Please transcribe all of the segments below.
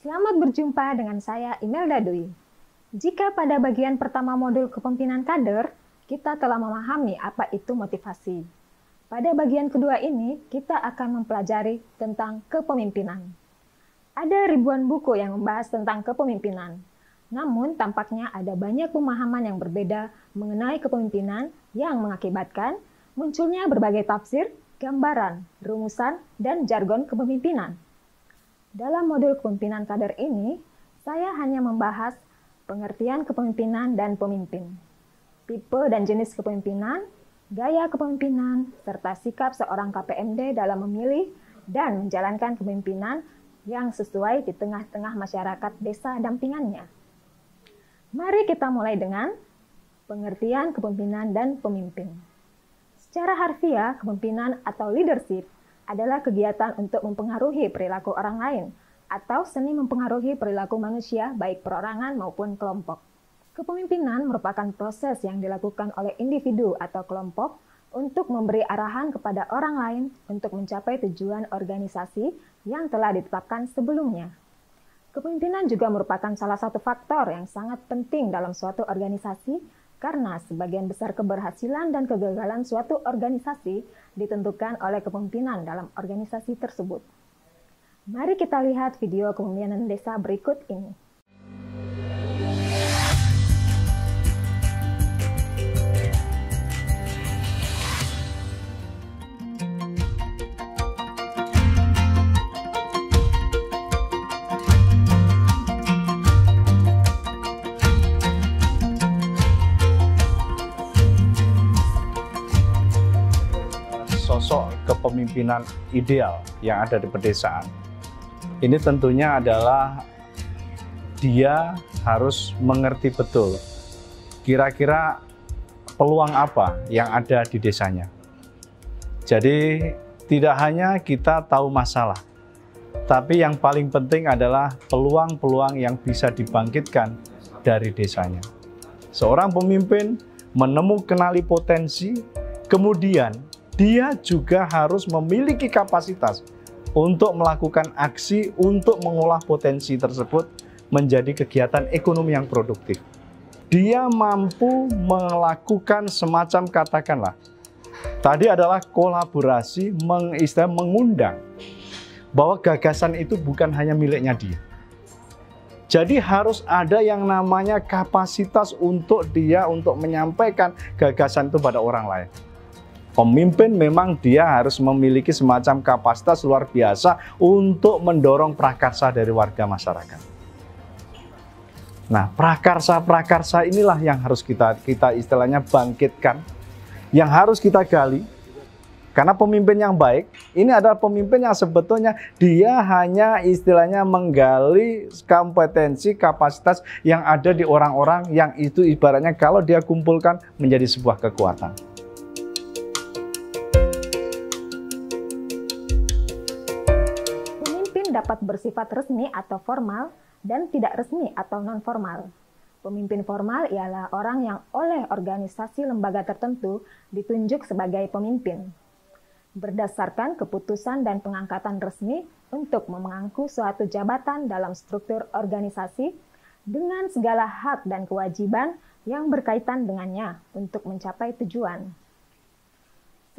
Selamat berjumpa dengan saya Imelda Dwi. Jika pada bagian pertama modul kepemimpinan kader, kita telah memahami apa itu motivasi. Pada bagian kedua ini, kita akan mempelajari tentang kepemimpinan. Ada ribuan buku yang membahas tentang kepemimpinan. Namun, tampaknya ada banyak pemahaman yang berbeda mengenai kepemimpinan yang mengakibatkan munculnya berbagai tafsir, gambaran, rumusan, dan jargon kepemimpinan. Dalam modul kepemimpinan kader ini, saya hanya membahas pengertian kepemimpinan dan pemimpin, tipe dan jenis kepemimpinan, gaya kepemimpinan, serta sikap seorang KPMD dalam memilih dan menjalankan kepemimpinan yang sesuai di tengah-tengah masyarakat desa dampingannya. Mari kita mulai dengan pengertian kepemimpinan dan pemimpin. Secara harfiah, kepemimpinan atau leadership adalah kegiatan untuk mempengaruhi perilaku orang lain atau seni mempengaruhi perilaku manusia baik perorangan maupun kelompok. Kepemimpinan merupakan proses yang dilakukan oleh individu atau kelompok untuk memberi arahan kepada orang lain untuk mencapai tujuan organisasi yang telah ditetapkan sebelumnya. Kepemimpinan juga merupakan salah satu faktor yang sangat penting dalam suatu organisasi karena sebagian besar keberhasilan dan kegagalan suatu organisasi ditentukan oleh kepemimpinan dalam organisasi tersebut. Mari kita lihat video kepemimpinan desa berikut ini. Sosok kepemimpinan ideal yang ada di pedesaan. Ini tentunya adalah dia harus mengerti betul kira-kira peluang apa yang ada di desanya. Jadi tidak hanya kita tahu masalah, tapi yang paling penting adalah peluang-peluang yang bisa dibangkitkan dari desanya. Seorang pemimpin menemukan potensi, kemudian dia juga harus memiliki kapasitas untuk melakukan aksi untuk mengolah potensi tersebut menjadi kegiatan ekonomi yang produktif. Dia mampu melakukan semacam katakanlah, tadi adalah kolaborasi mengundang bahwa gagasan itu bukan hanya miliknya dia. Jadi harus ada yang namanya kapasitas untuk dia untuk menyampaikan gagasan itu pada orang lain. Pemimpin memang dia harus memiliki semacam kapasitas luar biasa untuk mendorong prakarsa dari warga masyarakat. Nah, prakarsa-prakarsa inilah yang harus kita istilahnya bangkitkan, yang harus kita gali. Karena pemimpin yang baik, ini adalah pemimpin yang sebetulnya dia hanya istilahnya menggali kompetensi, kapasitas yang ada di orang-orang yang itu ibaratnya kalau dia kumpulkan menjadi sebuah kekuatan. Dapat bersifat resmi atau formal dan tidak resmi atau non-formal. Pemimpin formal ialah orang yang oleh organisasi lembaga tertentu ditunjuk sebagai pemimpin. Berdasarkan keputusan dan pengangkatan resmi untuk memangku suatu jabatan dalam struktur organisasi dengan segala hak dan kewajiban yang berkaitan dengannya untuk mencapai tujuan.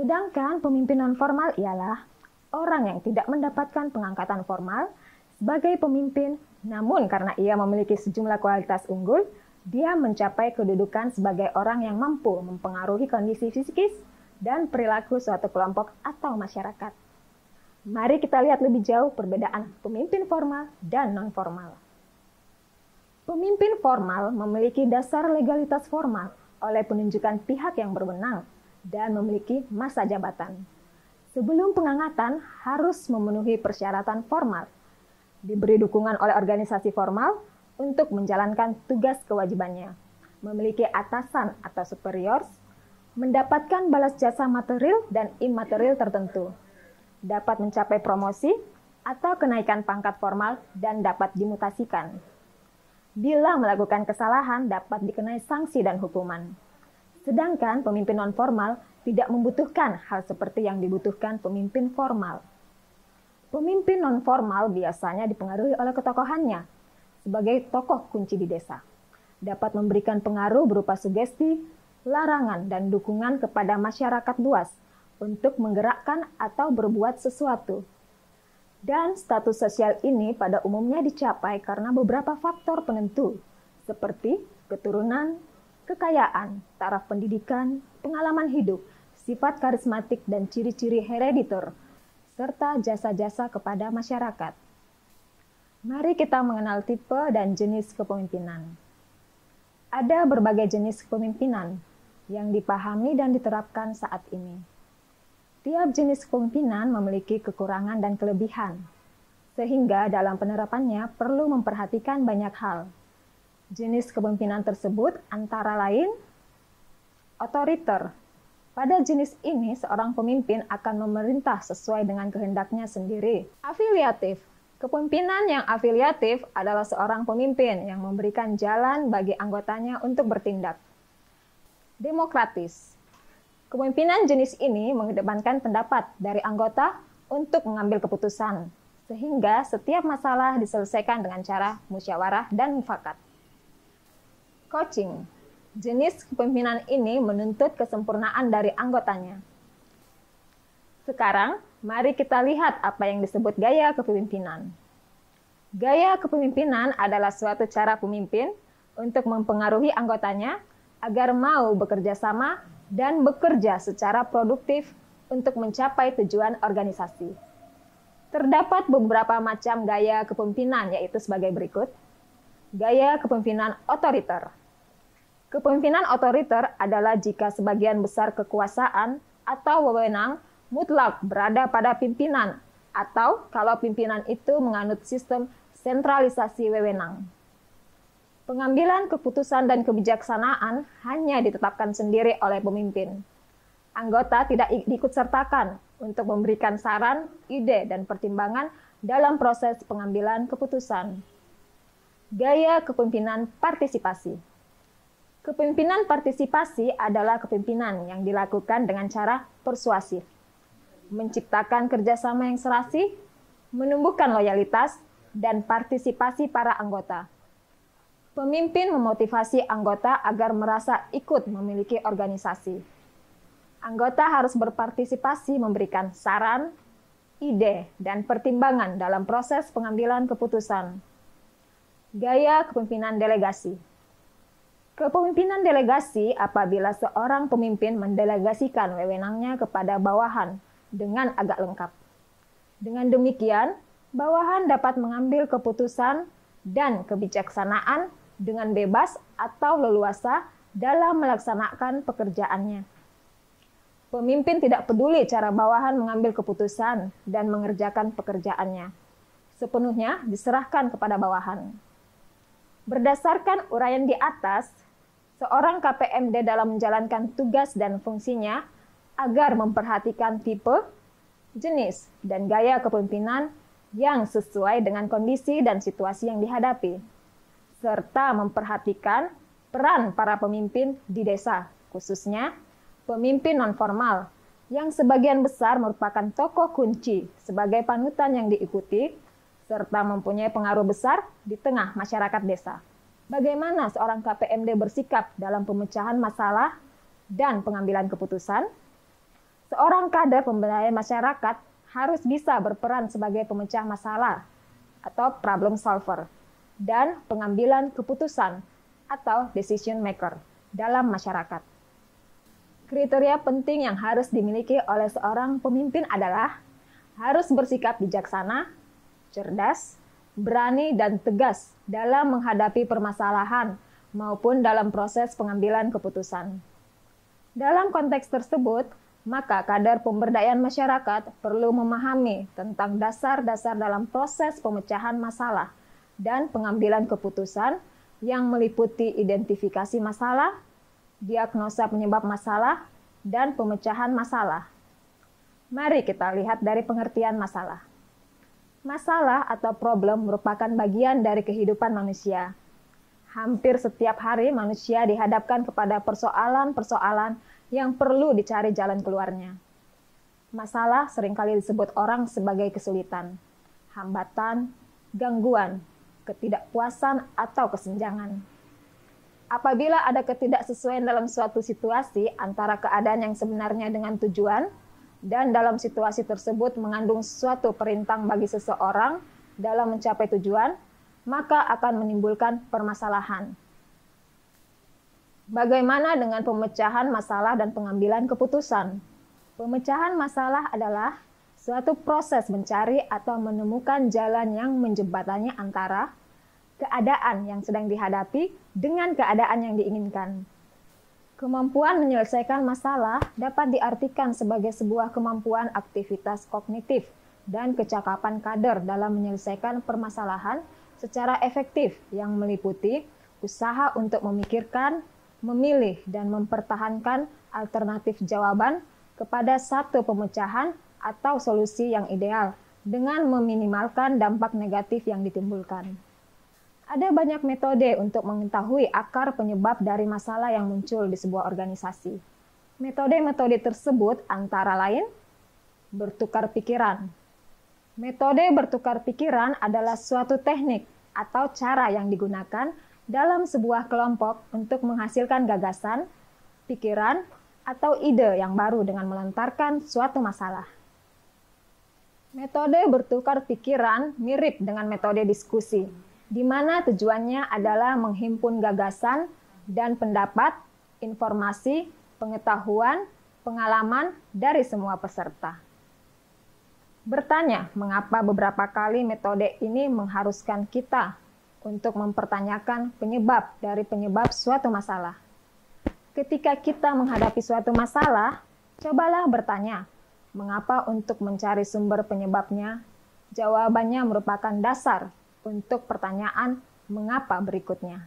Sedangkan pemimpin non-formal ialah orang yang tidak mendapatkan pengangkatan formal sebagai pemimpin, namun karena ia memiliki sejumlah kualitas unggul, dia mencapai kedudukan sebagai orang yang mampu mempengaruhi kondisi psikis dan perilaku suatu kelompok atau masyarakat. Mari kita lihat lebih jauh perbedaan pemimpin formal dan non-formal. Pemimpin formal memiliki dasar legalitas formal oleh penunjukan pihak yang berwenang dan memiliki masa jabatan. Sebelum pengangkatan harus memenuhi persyaratan formal, diberi dukungan oleh organisasi formal untuk menjalankan tugas kewajibannya, memiliki atasan atau superiors, mendapatkan balas jasa material dan imaterial tertentu, dapat mencapai promosi atau kenaikan pangkat formal dan dapat dimutasikan. Bila melakukan kesalahan dapat dikenai sanksi dan hukuman. Sedangkan pemimpin non-formal tidak membutuhkan hal seperti yang dibutuhkan pemimpin formal. Pemimpin non-formal biasanya dipengaruhi oleh ketokohannya sebagai tokoh kunci di desa. Dapat memberikan pengaruh berupa sugesti, larangan, dan dukungan kepada masyarakat luas untuk menggerakkan atau berbuat sesuatu. Dan status sosial ini pada umumnya dicapai karena beberapa faktor penentu, seperti keturunan, kekayaan, taraf pendidikan, pengalaman hidup, sifat karismatik dan ciri-ciri hereditor, serta jasa-jasa kepada masyarakat. Mari kita mengenal tipe dan jenis kepemimpinan. Ada berbagai jenis kepemimpinan yang dipahami dan diterapkan saat ini. Tiap jenis kepemimpinan memiliki kekurangan dan kelebihan, sehingga dalam penerapannya perlu memperhatikan banyak hal. Jenis kepemimpinan tersebut antara lain otoriter. Pada jenis ini, seorang pemimpin akan memerintah sesuai dengan kehendaknya sendiri. Afiliatif. Kepemimpinan yang afiliatif adalah seorang pemimpin yang memberikan jalan bagi anggotanya untuk bertindak. Demokratis. Kepemimpinan jenis ini mengedepankan pendapat dari anggota untuk mengambil keputusan, sehingga setiap masalah diselesaikan dengan cara musyawarah dan mufakat. Coaching. Jenis kepemimpinan ini menuntut kesempurnaan dari anggotanya. Sekarang, mari kita lihat apa yang disebut gaya kepemimpinan. Gaya kepemimpinan adalah suatu cara pemimpin untuk mempengaruhi anggotanya agar mau bekerja sama dan bekerja secara produktif untuk mencapai tujuan organisasi. Terdapat beberapa macam gaya kepemimpinan, yaitu sebagai berikut. Gaya kepemimpinan otoriter. Kepemimpinan otoriter adalah jika sebagian besar kekuasaan atau wewenang mutlak berada pada pimpinan, atau kalau pimpinan itu menganut sistem sentralisasi wewenang. Pengambilan keputusan dan kebijaksanaan hanya ditetapkan sendiri oleh pemimpin. Anggota tidak diikutsertakan untuk memberikan saran, ide, dan pertimbangan dalam proses pengambilan keputusan. Gaya kepemimpinan partisipasi. Kepemimpinan partisipasi adalah kepemimpinan yang dilakukan dengan cara persuasif, menciptakan kerjasama yang serasi, menumbuhkan loyalitas, dan partisipasi para anggota. Pemimpin memotivasi anggota agar merasa ikut memiliki organisasi. Anggota harus berpartisipasi memberikan saran, ide, dan pertimbangan dalam proses pengambilan keputusan. Gaya kepemimpinan delegasi. Kepemimpinan delegasi apabila seorang pemimpin mendelegasikan wewenangnya kepada bawahan dengan agak lengkap. Dengan demikian, bawahan dapat mengambil keputusan dan kebijaksanaan dengan bebas atau leluasa dalam melaksanakan pekerjaannya. Pemimpin tidak peduli cara bawahan mengambil keputusan dan mengerjakan pekerjaannya. Sepenuhnya diserahkan kepada bawahan. Berdasarkan uraian di atas, seorang KPMD dalam menjalankan tugas dan fungsinya agar memperhatikan tipe, jenis, dan gaya kepemimpinan yang sesuai dengan kondisi dan situasi yang dihadapi, serta memperhatikan peran para pemimpin di desa, khususnya pemimpin non-formal, yang sebagian besar merupakan tokoh kunci sebagai panutan yang diikuti, serta mempunyai pengaruh besar di tengah masyarakat desa. Bagaimana seorang KPMD bersikap dalam pemecahan masalah dan pengambilan keputusan? Seorang kader pemberdayaan masyarakat harus bisa berperan sebagai pemecah masalah atau problem solver dan pengambilan keputusan atau decision maker dalam masyarakat. Kriteria penting yang harus dimiliki oleh seorang pemimpin adalah harus bersikap bijaksana, cerdas, berani, dan tegas dalam menghadapi permasalahan maupun dalam proses pengambilan keputusan. Dalam konteks tersebut, maka kader pemberdayaan masyarakat perlu memahami tentang dasar-dasar dalam proses pemecahan masalah dan pengambilan keputusan yang meliputi identifikasi masalah, diagnosa penyebab masalah, dan pemecahan masalah. Mari kita lihat dari pengertian masalah. Masalah atau problem merupakan bagian dari kehidupan manusia. Hampir setiap hari manusia dihadapkan kepada persoalan-persoalan yang perlu dicari jalan keluarnya. Masalah seringkali disebut orang sebagai kesulitan, hambatan, gangguan, ketidakpuasan, atau kesenjangan. Apabila ada ketidaksesuaian dalam suatu situasi antara keadaan yang sebenarnya dengan tujuan, dan dalam situasi tersebut mengandung suatu perintang bagi seseorang dalam mencapai tujuan, maka akan menimbulkan permasalahan. Bagaimana dengan pemecahan masalah dan pengambilan keputusan? Pemecahan masalah adalah suatu proses mencari atau menemukan jalan yang menjembatani antara keadaan yang sedang dihadapi dengan keadaan yang diinginkan. Kemampuan menyelesaikan masalah dapat diartikan sebagai sebuah kemampuan aktivitas kognitif dan kecakapan kader dalam menyelesaikan permasalahan secara efektif yang meliputi usaha untuk memikirkan, memilih, dan mempertahankan alternatif jawaban kepada satu pemecahan atau solusi yang ideal dengan meminimalkan dampak negatif yang ditimbulkan. Ada banyak metode untuk mengetahui akar penyebab dari masalah yang muncul di sebuah organisasi. Metode-metode tersebut antara lain bertukar pikiran. Metode bertukar pikiran adalah suatu teknik atau cara yang digunakan dalam sebuah kelompok untuk menghasilkan gagasan, pikiran, atau ide yang baru dengan melontarkan suatu masalah. Metode bertukar pikiran mirip dengan metode diskusi, di mana tujuannya adalah menghimpun gagasan dan pendapat, informasi, pengetahuan, pengalaman dari semua peserta. Bertanya mengapa beberapa kali metode ini mengharuskan kita untuk mempertanyakan penyebab dari penyebab suatu masalah. Ketika kita menghadapi suatu masalah, cobalah bertanya, mengapa untuk mencari sumber penyebabnya? Jawabannya merupakan dasar untuk pertanyaan mengapa berikutnya.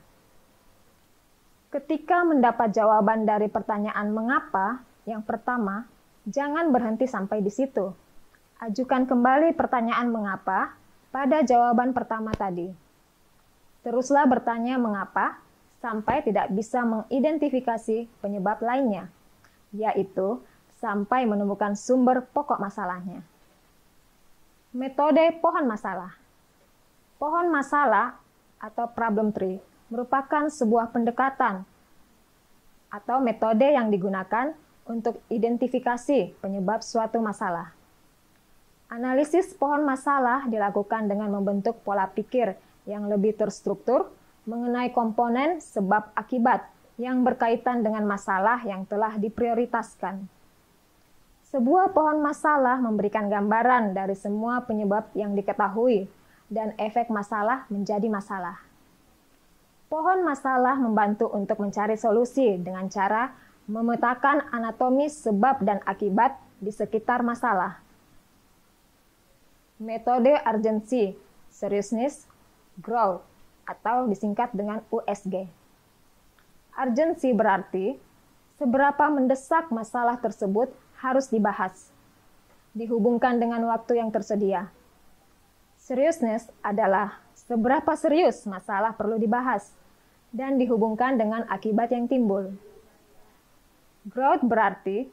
Ketika mendapat jawaban dari pertanyaan mengapa, yang pertama, jangan berhenti sampai di situ. Ajukan kembali pertanyaan mengapa pada jawaban pertama tadi. Teruslah bertanya mengapa sampai tidak bisa mengidentifikasi penyebab lainnya, yaitu sampai menemukan sumber pokok masalahnya. Metode pohon masalah. Pohon masalah atau problem tree merupakan sebuah pendekatan atau metode yang digunakan untuk identifikasi penyebab suatu masalah. Analisis pohon masalah dilakukan dengan membentuk pola pikir yang lebih terstruktur mengenai komponen sebab akibat yang berkaitan dengan masalah yang telah diprioritaskan. Sebuah pohon masalah memberikan gambaran dari semua penyebab yang diketahui dan efek masalah menjadi masalah. Pohon masalah membantu untuk mencari solusi dengan cara memetakan anatomi sebab dan akibat di sekitar masalah. Metode urgency, seriousness, growth, atau disingkat dengan USG. Urgency berarti seberapa mendesak masalah tersebut harus dibahas, dihubungkan dengan waktu yang tersedia. Seriousness adalah seberapa serius masalah perlu dibahas dan dihubungkan dengan akibat yang timbul. Growth berarti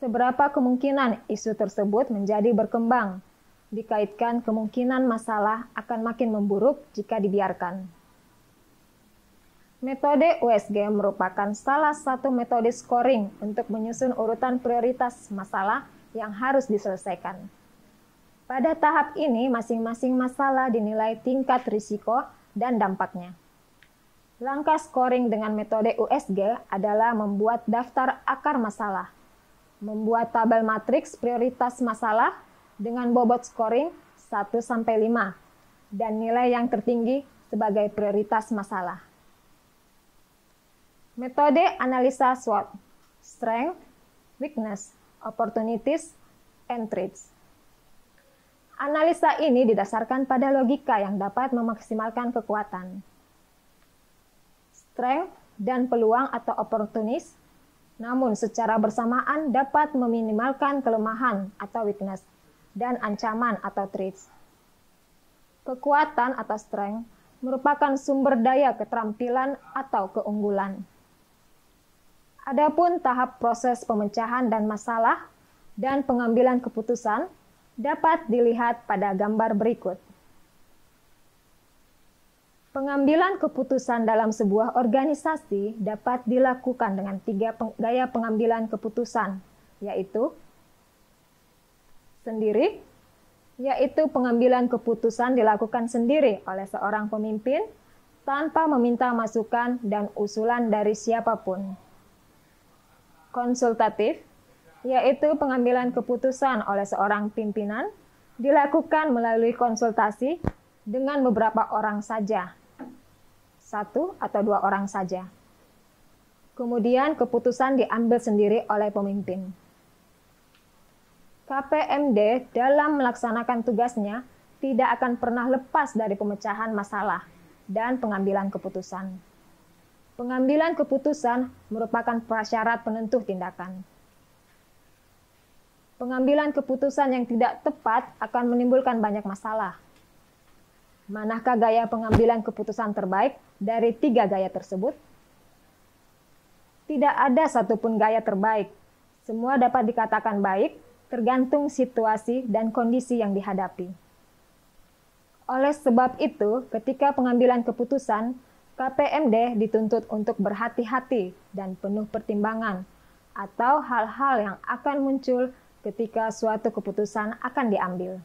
seberapa kemungkinan isu tersebut menjadi berkembang, dikaitkan kemungkinan masalah akan makin memburuk jika dibiarkan. Metode USG merupakan salah satu metode scoring untuk menyusun urutan prioritas masalah yang harus diselesaikan. Pada tahap ini, masing-masing masalah dinilai tingkat risiko dan dampaknya. Langkah scoring dengan metode USG adalah membuat daftar akar masalah, membuat tabel matriks prioritas masalah dengan bobot scoring 1-5 dan nilai yang tertinggi sebagai prioritas masalah. Metode analisa SWOT, Strength, Weakness, Opportunities, and Threats. Analisa ini didasarkan pada logika yang dapat memaksimalkan kekuatan, strength, dan peluang atau opportunities, namun secara bersamaan dapat meminimalkan kelemahan atau weakness, dan ancaman atau threats. Kekuatan atau strength merupakan sumber daya keterampilan atau keunggulan. Adapun tahap proses pemecahan dan masalah dan pengambilan keputusan dapat dilihat pada gambar berikut. Pengambilan keputusan dalam sebuah organisasi dapat dilakukan dengan 3 gaya pengambilan keputusan, yaitu sendiri, yaitu pengambilan keputusan dilakukan sendiri oleh seorang pemimpin tanpa meminta masukan dan usulan dari siapapun. Konsultatif, yaitu pengambilan keputusan oleh seorang pimpinan dilakukan melalui konsultasi dengan beberapa orang saja, 1 atau 2 orang saja. Kemudian keputusan diambil sendiri oleh pemimpin. KPMD dalam melaksanakan tugasnya tidak akan pernah lepas dari pemecahan masalah dan pengambilan keputusan. Pengambilan keputusan merupakan prasyarat penentu tindakan. Pengambilan keputusan yang tidak tepat akan menimbulkan banyak masalah. Manakah gaya pengambilan keputusan terbaik dari 3 gaya tersebut? Tidak ada satupun gaya terbaik. Semua dapat dikatakan baik, tergantung situasi dan kondisi yang dihadapi. Oleh sebab itu, ketika pengambilan keputusan, KPMD dituntut untuk berhati-hati dan penuh pertimbangan, atau hal-hal yang akan muncul ketika suatu keputusan akan diambil.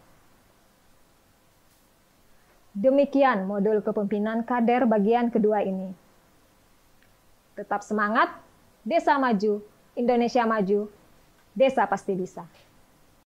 Demikian modul kepemimpinan kader bagian kedua ini. Tetap semangat, desa maju, Indonesia maju, desa pasti bisa.